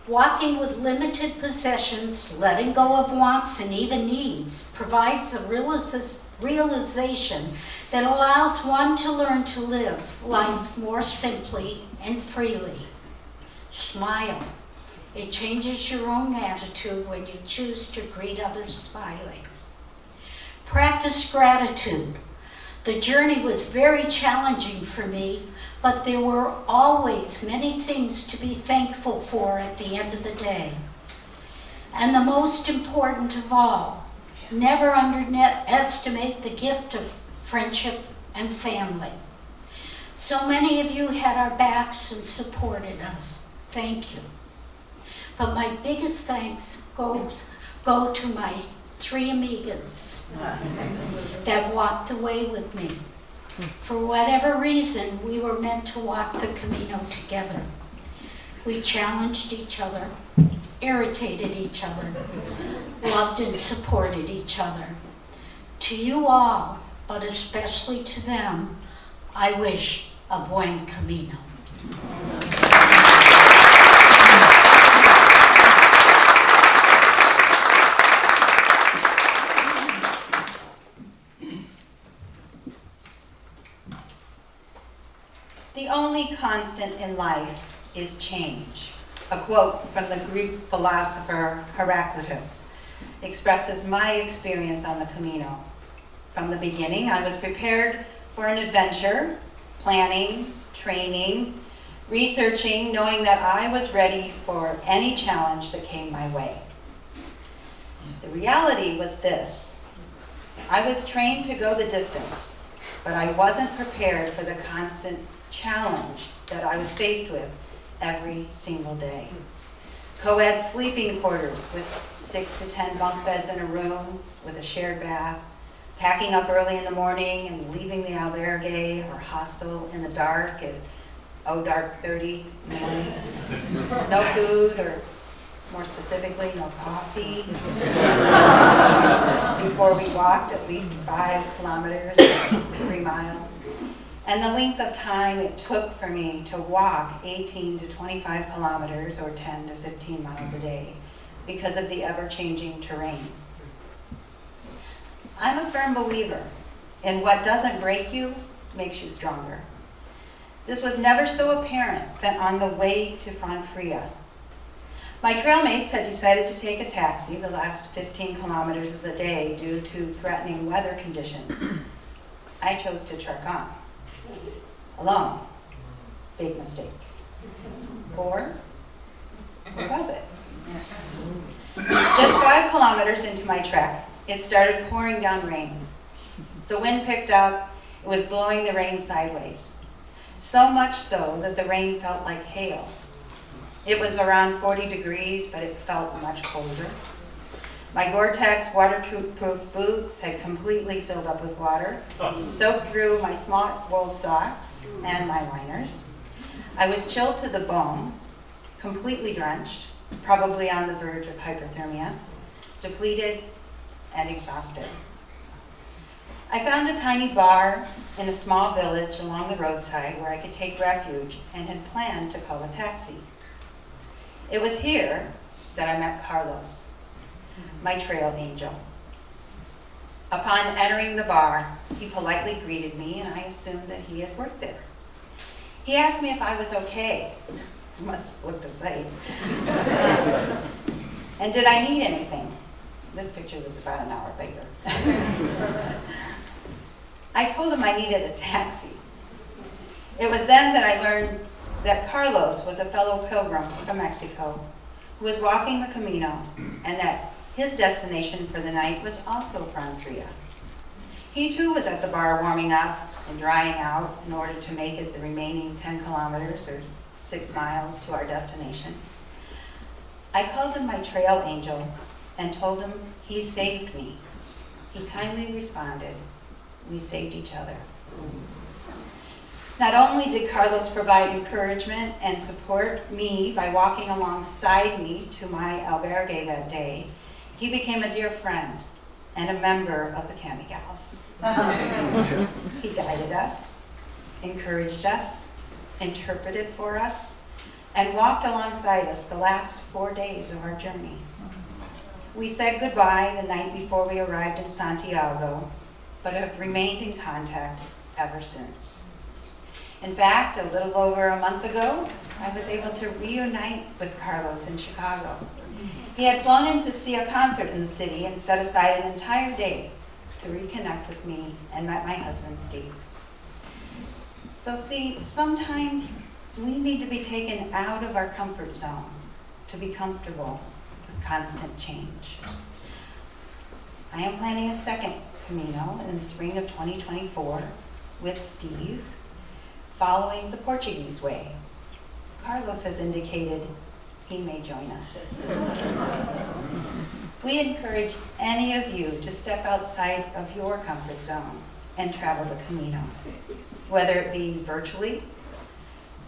Walking with limited possessions, letting go of wants and even needs, provides a realization that allows one to learn to live life more simply and freely. Smile. It changes your own attitude when you choose to greet others smiling. Practice gratitude. The journey was very challenging for me, but there were always many things to be thankful for at the end of the day. And the most important of all, never underestimate the gift of friendship and family. So many of you had our backs and supported us. Thank you. But my biggest thanks go to my 3 amigas that walked the way with me. For whatever reason, we were meant to walk the Camino together. We challenged each other, irritated each other, loved and supported each other. To you all, but especially to them, I wish a buen camino. The only constant in life is change. A quote from the Greek philosopher Heraclitus expresses my experience on the Camino. From the beginning, I was prepared for an adventure, planning, training, researching, knowing that I was ready for any challenge that came my way. The reality was this: I was trained to go the distance, but I wasn't prepared for the constant challenge that I was faced with every single day. Co-ed sleeping quarters with 6 to 10 bunk beds in a room with a shared bath, packing up early in the morning and leaving the albergue or hostel in the dark at dark 30 in the morning. No food, or more specifically, no coffee. Before we walked at least 5 kilometers, 3 miles. And the length of time it took for me to walk 18 to 25 kilometers or 10 to 15 miles a day because of the ever-changing terrain. I'm a firm believer in what doesn't break you makes you stronger. This was never so apparent than on the way to Franfria. My trail mates had decided to take a taxi the last 15 kilometers of the day due to threatening weather conditions. I chose to trek on. Alone. Big mistake. Or was it? Just 5 kilometers into my trek, it started pouring down rain. The wind picked up. It was blowing the rain sideways. So much so that the rain felt like hail. It was around 40 degrees, but it felt much colder. My Gore-Tex waterproof boots had completely filled up with water, soaked through my smart wool socks and my liners. I was chilled to the bone, completely drenched, probably on the verge of hypothermia, depleted and exhausted. I found a tiny bar in a small village along the roadside where I could take refuge and had planned to call a taxi. It was here that I met Carlos, my trail angel. Upon entering the bar, he politely greeted me, and I assumed that he had worked there. He asked me if I was okay. I must have looked a sight. And did I need anything? This picture was about an hour later. I told him I needed a taxi. It was then that I learned that Carlos was a fellow pilgrim from Mexico who was walking the Camino, and that his destination for the night was also Franfria. He too was at the bar warming up and drying out in order to make it the remaining 10 kilometers or 6 miles to our destination. I called him my trail angel and told him he saved me. He kindly responded. We saved each other. Not only did Carlos provide encouragement and support me by walking alongside me to my albergue that day, he became a dear friend and a member of the Cami Gals. He guided us, encouraged us, interpreted for us, and walked alongside us the last 4 days of our journey. We said goodbye the night before we arrived in Santiago, but have remained in contact ever since. In fact, a little over a month ago, I was able to reunite with Carlos in Chicago. He had flown in to see a concert in the city and set aside an entire day to reconnect with me and met my husband, Steve. So see, sometimes we need to be taken out of our comfort zone to be comfortable with constant change. I am planning a second Camino in the spring of 2024 with Steve, following the Portuguese way. Carlos has indicated he may join us. We encourage any of you to step outside of your comfort zone and travel the Camino, whether it be virtually,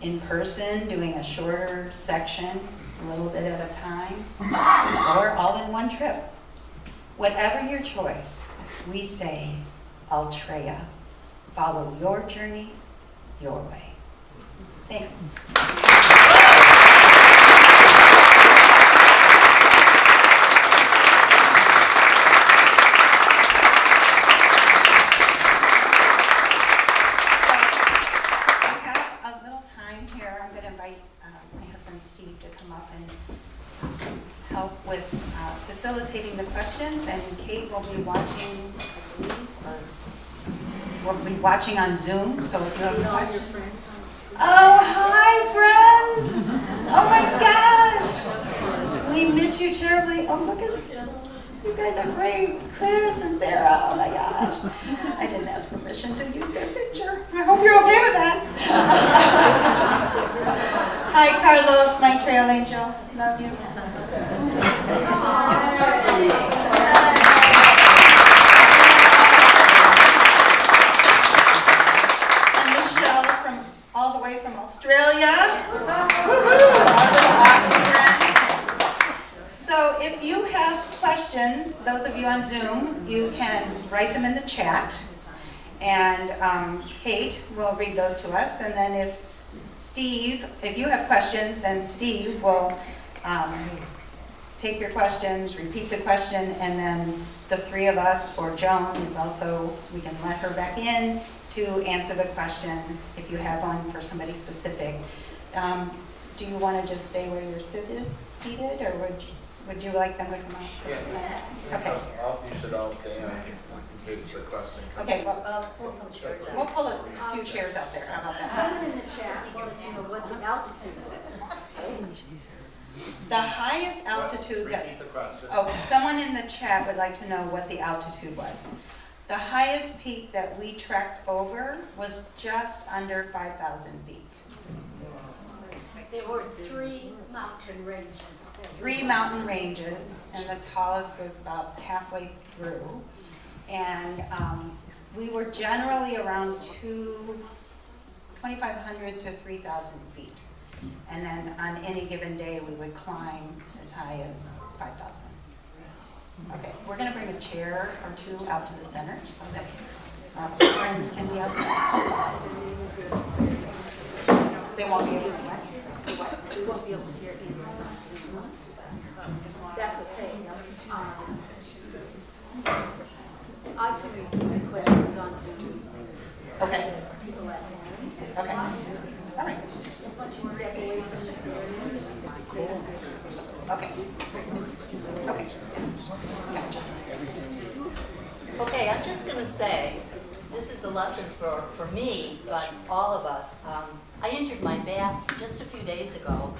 in person, doing a shorter section, a little bit at a time, or all in one trip. Whatever your choice, we say, Altrea, follow your journey, your way. Thanks. Facilitating the questions, and Kate will be watching, I believe, or we'll be watching on Zoom, so if you have questions. Oh, hi, friends! Oh my gosh! We miss you terribly. Oh, look at you guys are great. Chris and Sarah, oh my gosh. I didn't ask permission to use their picture. I hope you're okay with that. Hi, Carlos, my trail angel. Love you. you on Zoom, you can write them in the chat, and Kate will read those to us, and then if you have questions, then Steve will take your questions, repeat the question, and then the three of us, or Joan is also, we can let her back in to answer the question if you have one for somebody specific. Do you want to just stay where you're seated, or would you like them to come out to the side? Okay. You should all stay on in case the question comes. Okay, well, Pull some chairs we'll out. pull a few chairs out there. How about that? Someone in the chat wanted to know what the altitude was. The highest altitude that, Repeat the question. oh, someone in the chat would like to know what the altitude was. The highest peak that we trekked over was just under 5,000 feet. There were 3 mountain ranges. 3 mountain ranges, and the tallest was about halfway through. And we were generally around 2,500 to 3,000 feet. And then on any given day, we would climb as high as 5,000. Okay, we're gonna bring a chair or two out to the center so that our friends can be out there. They won't be able to what? We won't be able to hear answers. That's okay. I can repeat the questions on Zoom. Okay, People at home. okay, all right, Step away from this area. okay. Okay. Gotcha. Okay, I'm just gonna say, this is a lesson for me, but all of us. I injured my back just a few days ago,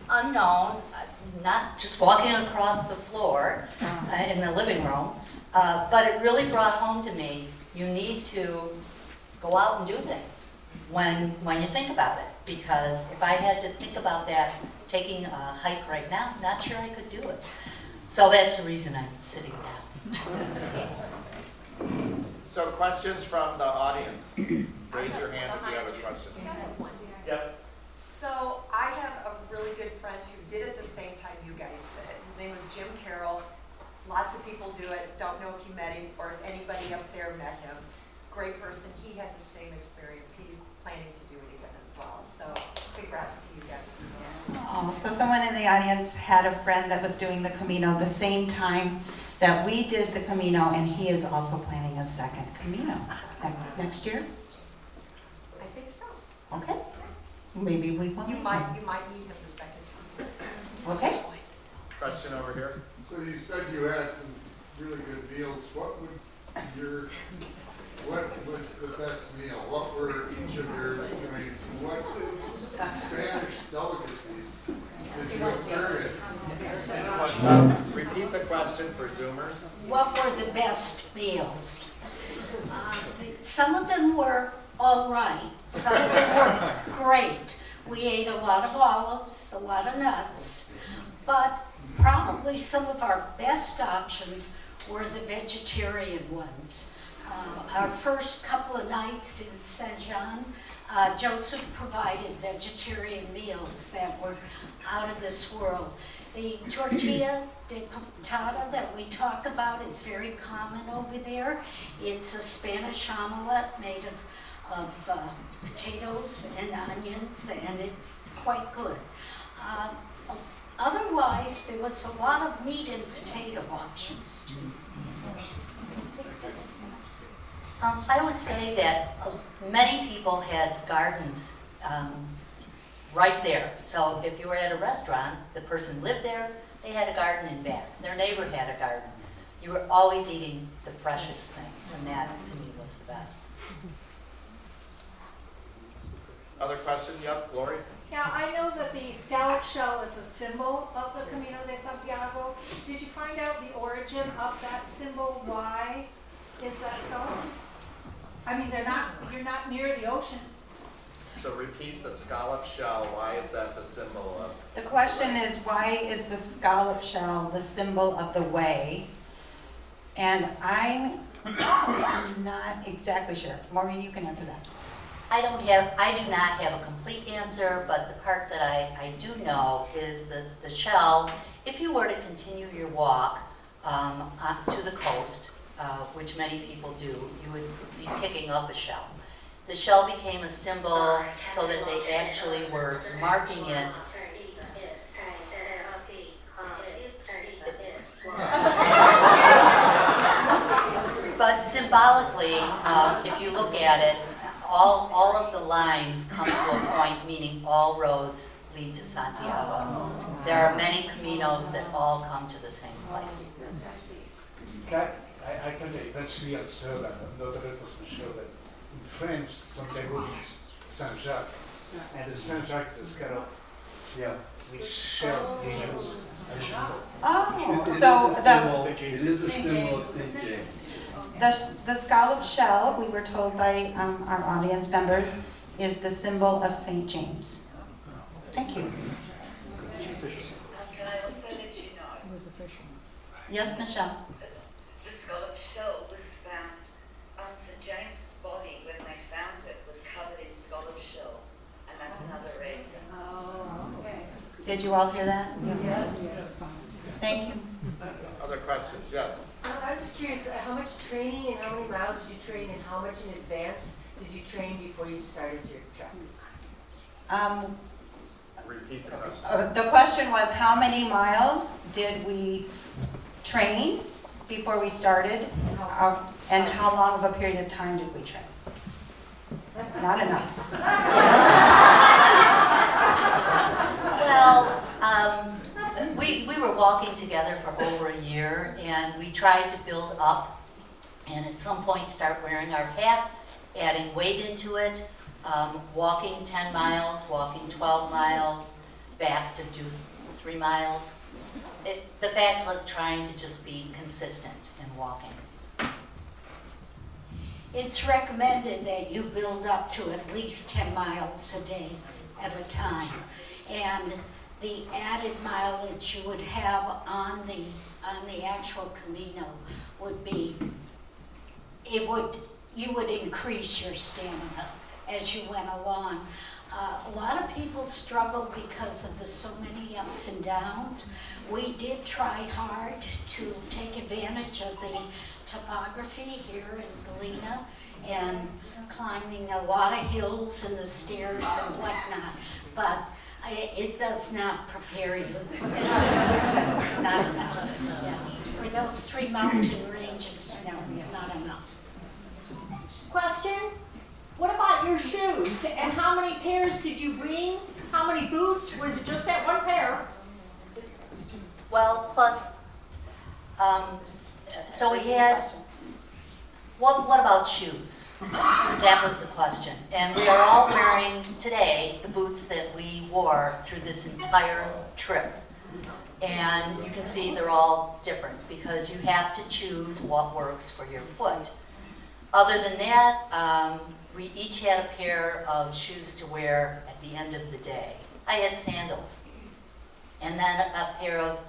unknown, not just walking across the floor in the living room, but it really brought home to me, you need to go out and do things when you think about it. Because if I had to think about that, taking a hike right now, not sure I could do it. So that's the reason I'm sitting down. So questions from the audience. Raise your hand if you have a question. Yep. So I have a really good friend who did it the same time you guys did it. His name was Jim Carroll. Lots of people do it. Don't know if you met him or if anybody up there met him. Great person. He had the same experience. He's planning to do it again as well. So congrats to you guys. Oh, so someone in the audience had a friend that was doing the Camino the same time that we did the Camino, and he is also planning a second Camino next year. I think so. Okay, maybe we will. You might meet him the second time. Okay. Question over here. So you said you had some really good meals. What was the best meal? What were each of yours? I mean, what Spanish delicacies did you experience? Repeat the question for Zoomers. What were the best meals? Some of them were all right. Some of them were great. We ate a lot of olives, a lot of nuts, but probably some of our best options were the vegetarian ones. Our first couple of nights in Saint Jean, Joseph provided vegetarian meals that were out of this world. The tortilla de patata that we talk about is very common over there. It's a Spanish omelette made of potatoes and onions, and it's quite good. Otherwise, there was a lot of meat and potato options too. I would say that many people had gardens right there. So if you were at a restaurant, the person lived there, they had a garden in back. Their neighbor had a garden. You were always eating the freshest things, and that, to me, was the best. Other question? Yep, Lori? Yeah, I know that the scallop shell is a symbol of the Camino de Santiago. Did you find out the origin of that symbol? Why is that so? I mean, you're not near the ocean. So repeat the scallop shell. Why is that the symbol of? The question is, why is the scallop shell the symbol of the way? And I'm not exactly sure. Maureen, you can answer that. I do not have a complete answer, but the part that I do know is the shell, if you were to continue your walk to the coast, which many people do, you would be picking up a shell. The shell became a symbol so that they actually were marking it. But symbolically, if you look at it, all of the lines come to a point, meaning all roads lead to Santiago. There are many caminos that all come to the same place. I can eventually answer that. Another person showed that in French, Santiago means Saint Jacques, and the Saint Jacques is kind of, which shell they use as symbol. Oh, so It is a symbol of St. James. the scallop shell, we were told by our audience members, is the symbol of St. James. Thank you. Can I also let you know? Yes, Michelle? The scallop shell was found on St. James's body when they found it was covered in scallop shells, and that's another reason. Did you all hear that? Yes. Thank you. Other questions? Yes. I was just curious, how much training and how many miles did you train and how much in advance did you train before you started your trek? Repeat the question. The question was, how many miles did we train before we started? And how long of a period of time did we train? Not enough. Well, we were walking together for over a year, and we tried to build up, and at some point start wearing our pack, adding weight into it, walking 10 miles, walking 12 miles, back to do 3 miles. The fact was trying to just be consistent in walking. It's recommended that you build up to at least 10 miles a day at a time. And the added mileage you would have on the actual Camino would be, you would increase your stamina as you went along. A lot of people struggle because of the so many ups and downs. We did try hard to take advantage of the topography here in Galena and climbing a lot of hills and the stairs and whatnot, but it does not prepare you. As Susan said, not enough. Yeah. For those 3 mountain ranges, no, not enough. Question? What about your shoes? And how many pairs did you bring? How many boots? Was it just that one pair? Well, plus, so we had, what about shoes? That was the question. And we are all wearing today the boots that we wore through this entire trip. And you can see they're all different because you have to choose what works for your foot. Other than that, we each had a pair of shoes to wear at the end of the day. I had sandals. And then a pair of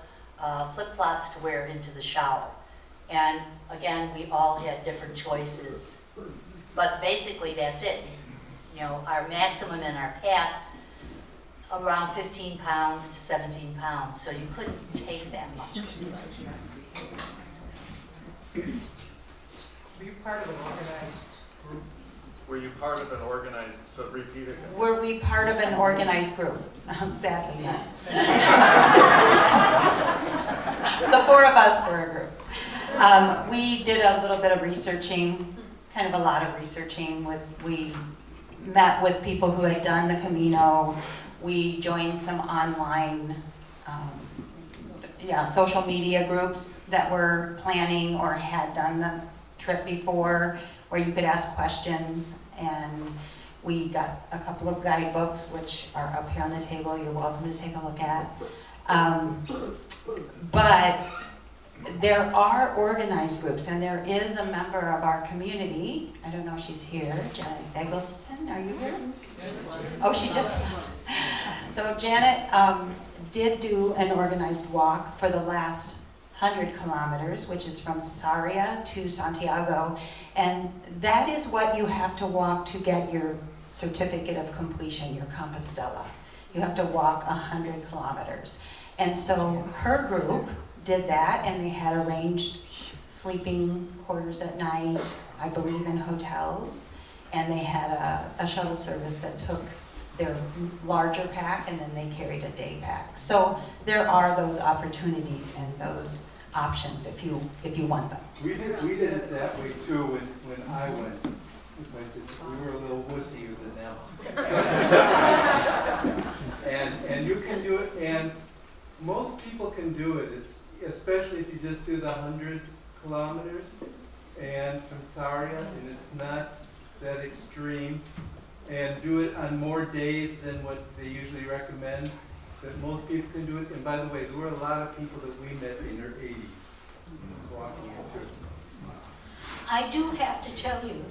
flip-flops to wear into the shower. And again, we all had different choices. But basically that's it. You know, our maximum in our pack, around 15 pounds to 17 pounds. So you couldn't take that much. Were you part of an organized group? Were you part of an organized, so repeat it. Were we part of an organized group? Sadly, not. The 4 of us were a group. We did a little bit of researching, kind of a lot of researching. We met with people who had done the Camino. We joined some online social media groups that were planning or had done the trip before, where you could ask questions, and we got a couple of guidebooks which are up here on the table. You're welcome to take a look at. But there are organized groups, and there is a member of our community, I don't know if she's here, Janet Eggleston, are you here? Oh, she just left. So Janet did do an organized walk for the last 100 kilometers, which is from Sarria to Santiago, and that is what you have to walk to get your certificate of completion, your Compostela. You have to walk 100 kilometers. And so her group did that, and they had arranged sleeping quarters at night, I believe in hotels, and they had a shuttle service that took their larger pack and then they carried a day pack. So there are those opportunities and those options if you want them. We did it that way too when I went with my sister. We were a little wussier than them. And you can do it, and most people can do it. It's especially if you just do the 100 kilometers and from Saria, and it's not that extreme, and do it on more days than what they usually recommend. That most people can do it. And by the way, there were a lot of people that we met in their 80s walking a certain. I do have to tell you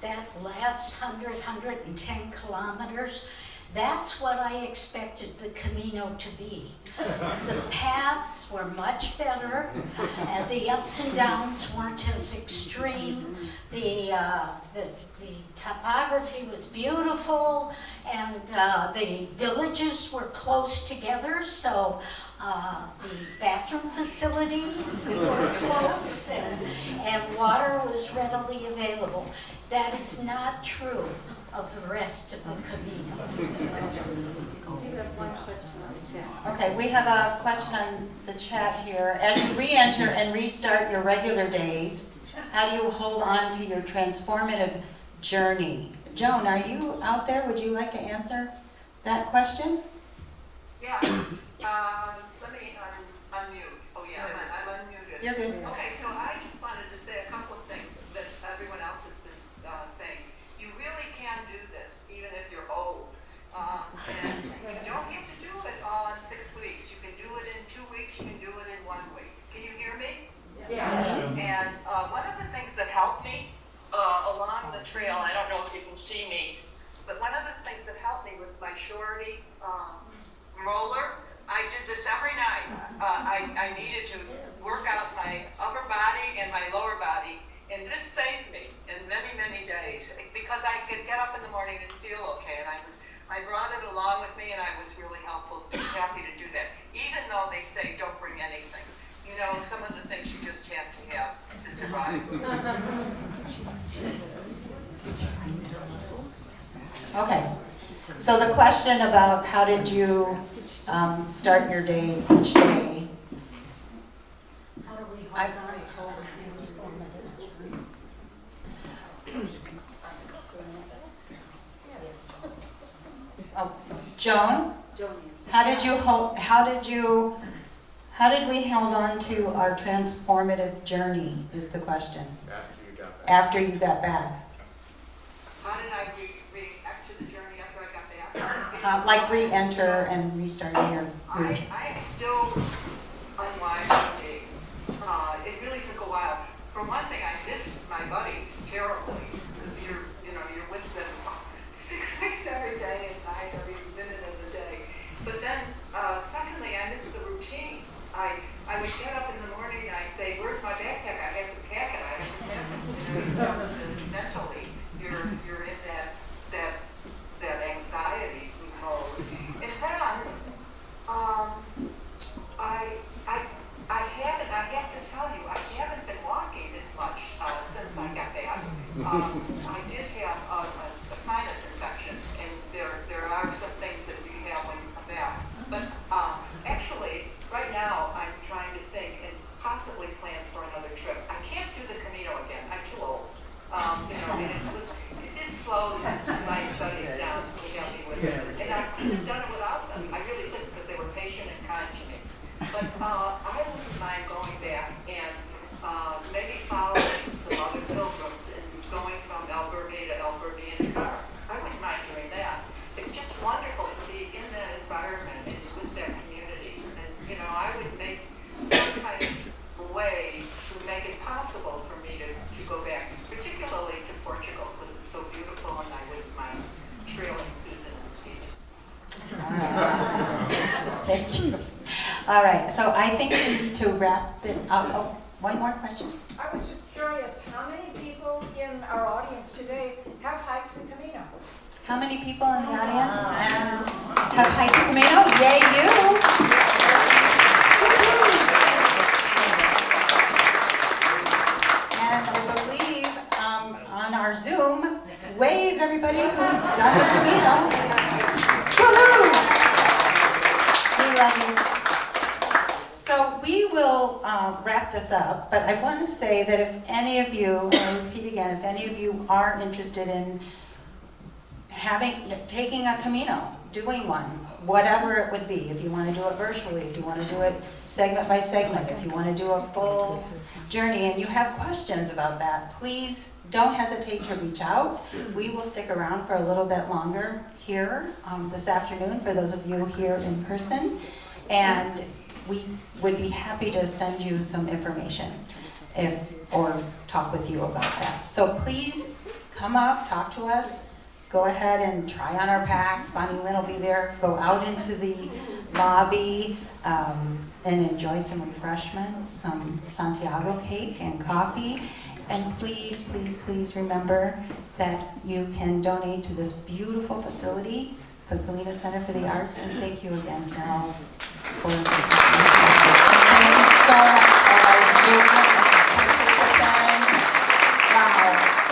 that last 110 kilometers, that's what I expected the Camino to be. The paths were much better, and the ups and downs weren't as extreme. The topography was beautiful, and the villages were close together, so the bathroom facilities were close, and water was readily available. That is not true of the rest of the Camino. Okay, we have a question on the chat here. As you re-enter and restart your regular days, how do you hold on to your transformative journey? Joan, are you out there? Would you like to answer that question? Yeah, let me unmute. Oh yeah, I'm unmuted. You're good. Okay, so I just wanted to say a couple of things that everyone else has been saying. You really can do this, even if you're old. And you don't have to do it all in 6 weeks. You can do it in 2 weeks, you can do it in 1 week. Can you hear me? Yeah. And one of the things that helped me along the trail, I don't know if you can see me, but one of the things that helped me was my shorty roller. I did this every night. I needed to work out my upper body and my lower body, and this saved me in many, many days because I could get up in the morning and feel okay, and I brought it along with me, and I was really happy to do that. Even though they say don't bring anything. You know, some of the things you just have to have to survive. Okay, so the question about how did you start your day each day? How do we hold on to the transformative journey? Oh, Joan? How did we hold on to our transformative journey is the question. After you got back. How did I react to the journey after I got back? Like re-enter and restarting your I am still unwinding. It really took a while. For one thing, I missed my buddies terribly because you're with them 6 weeks every day and night, every minute of the day. But then, secondly, I missed the routine. I would get up in the morning and I'd say, "Where's my backpack? I have to pack it. I have to pack it." Mentally, you're in that anxiety mode. And then, I have to tell you, I haven't been walking this much since I got back. I did have a sinus infection, and there are some things that you have when you come back. But actually, right now, I'm trying to think and possibly plan for another trip. I can't do the Camino again. I'm too old. And it did slow my buddies down to help me with it. And I couldn't have done it without them. I really couldn't because they were patient and kind to me. But I wouldn't mind going back and maybe following some other pilgrims and going from Alberni to Alberni in a car. I wouldn't mind doing that. It's just wonderful to be in that environment and with that community. And, I would make some kind of way to make it possible for me to go back, particularly to Portugal, because it's so beautiful, and I wouldn't mind trailing Susan and Steve. Thank you. All right, so I think we need to wrap it up. Oh, one more question. I was just curious, how many people in our audience today have hiked the Camino? How many people in the audience have hiked the Camino? Yay, you! Zoom. Wave, everybody who's done the Camino. Woohoo! We love you. So we will wrap this up, but I want to say that if any of you, I'll repeat again, if any of you are interested in taking a Camino, doing one, whatever it would be, if you want to do it virtually, if you want to do it segment by segment, if you want to do a full journey and you have questions about that, please don't hesitate to reach out. We will stick around for a little bit longer here this afternoon for those of you here in person, and we would be happy to send you some information or talk with you about that. So please come up, talk to us. Go ahead and try on our packs. Bonnielynn will be there. Go out into the lobby and enjoy some refreshments, some Santiago cake and coffee. And please, please, please remember that you can donate to this beautiful facility, the Galena Center for the Arts. And thank you again, Carol, for thank you so much, all our Zoom participants. Wow.